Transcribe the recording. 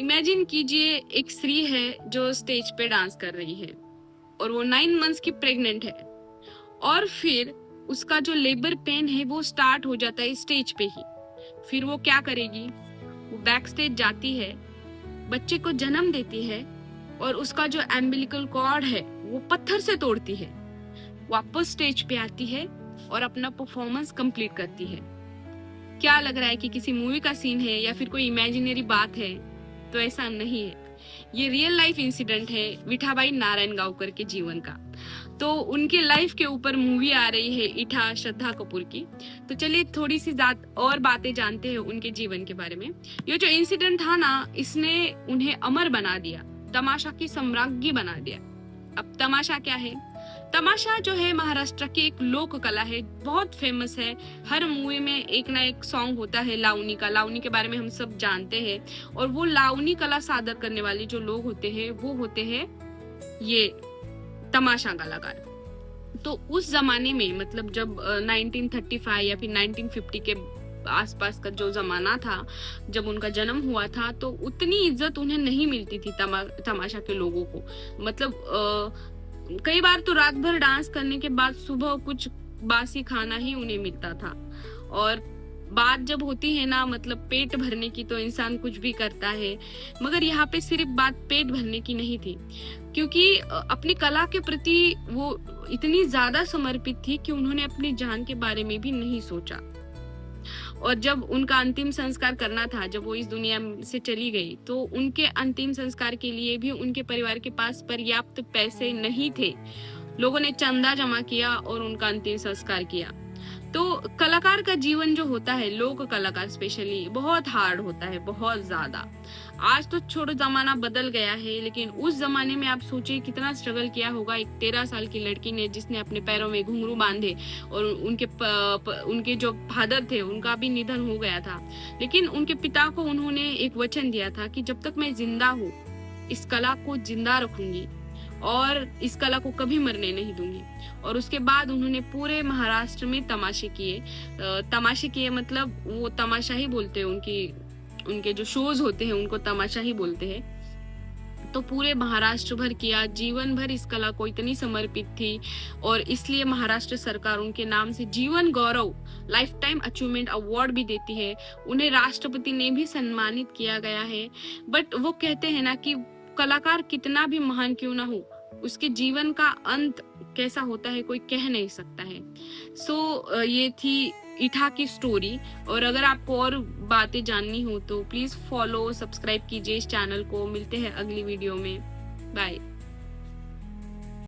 Imagine कीजिए एक स्त्री है जो स्टेज पे डांस कर रही है और वो 9 मंथ्स की प्रेग्नेंट है और फिर उसका जो लेबर पेन है वो स्टार्ट हो जाता है स्टेज पे ही। फिर वो क्या करेगी? वो बैक स्टेज जाती है, बच्चे को जन्म देती है और उसका जो एम्बिलिकल कॉर्ड है वो पत्थर से तोड़ती है, वापस स्टेज पे आती है और अपना परफॉर्मेंस कंप्लीट करती है। क्या लग रहा है कि किसी मूवी का सीन है या फिर कोई इमेजिनरी बात है? तो ऐसा नहीं है, ये रियल लाइफ इंसिडेंट है विठाबाई नारायण गांवकर के जीवन का। तो उनके लाइफ के ऊपर मूवी आ रही है इठा, श्रद्धा कपूर की। तो चलिए थोड़ी सी और बातें जानते हैं उनके जीवन के बारे में। ये जो इंसिडेंट था ना, इसने उन्हें अमर बना दिया, तमाशा की सम्राज्ञी बना दिया। अब तमाशा क्या है? तमाशा जो है महाराष्ट्र की एक लोक कला है, बहुत फेमस है। हर मूवी में एक ना एक सॉन्ग होता है लावनी का। लावनी के बारे में हम सब जानते हैं। और वो लावनी कला सादर करने वाले जो लोग होते हैं वो होते हैं ये तमाशा कलाकार। तो उस जमाने में मतलब जब 1935 या फिर 1950 के आसपास का जो जमाना था, जब उनका जन्म हुआ था, तो उतनी इज्जत उन्हें नहीं मिलती थी तमाशा के लोगों को। मतलब कई बार तो रात भर डांस करने के बाद सुबह कुछ बासी खाना ही उन्हें मिलता था। और बात जब होती है ना, मतलब पेट भरने की, तो इंसान कुछ भी करता है। मगर यहाँ पे सिर्फ बात पेट भरने की नहीं थी, क्योंकि अपनी कला के प्रति वो इतनी ज्यादा समर्पित थी कि उन्होंने अपनी जान के बारे में भी नहीं सोचा। और जब उनका अंतिम संस्कार करना था, जब वो इस दुनिया से चली गई, तो उनके अंतिम संस्कार के लिए भी उनके परिवार के पास पर्याप्त पैसे नहीं थे। लोगों ने चंदा जमा किया और उनका अंतिम संस्कार किया। तो कलाकार का जीवन जो होता है, लोक कलाकार स्पेशली, बहुत हार्ड होता है, बहुत ज्यादा। आज तो छोड़ो, जमाना बदल गया है, लेकिन उस जमाने में आप सोचिए कितना स्ट्रगल किया होगा एक 13 साल की लड़की ने, जिसने अपने पैरों में घुंघरू बांधे। और उनके जो फादर थे उनका भी निधन हो गया था, लेकिन उनके पिता को उन्होंने एक वचन दिया था कि जब तक मैं जिंदा हूँ इस कला को जिंदा रखूंगी और इस कला को कभी मरने नहीं दूंगी। और उसके बाद उन्होंने पूरे महाराष्ट्र में तमाशे किए, मतलब वो तमाशा ही बोलते हैं, उनके जो शोज होते हैं उनको तमाशा ही बोलते हैं। तो पूरे महाराष्ट्र भर किया, जीवन भर इस कला को इतनी समर्पित थी। और इसलिए महाराष्ट्र सरकार उनके नाम से जीवन गौरव लाइफ टाइम अचीवमेंट अवार्ड भी देती है। उन्हें राष्ट्रपति ने भी सम्मानित किया गया है। बट वो कहते हैं ना कि कलाकार कितना भी महान क्यों ना हो, उसके जीवन का अंत कैसा होता है कोई कह नहीं सकता है। सो ये थी इठा की स्टोरी। और अगर आपको और बातें जाननी हो तो प्लीज फॉलो, सब्सक्राइब कीजिए इस चैनल को। मिलते हैं अगली वीडियो में। बाय।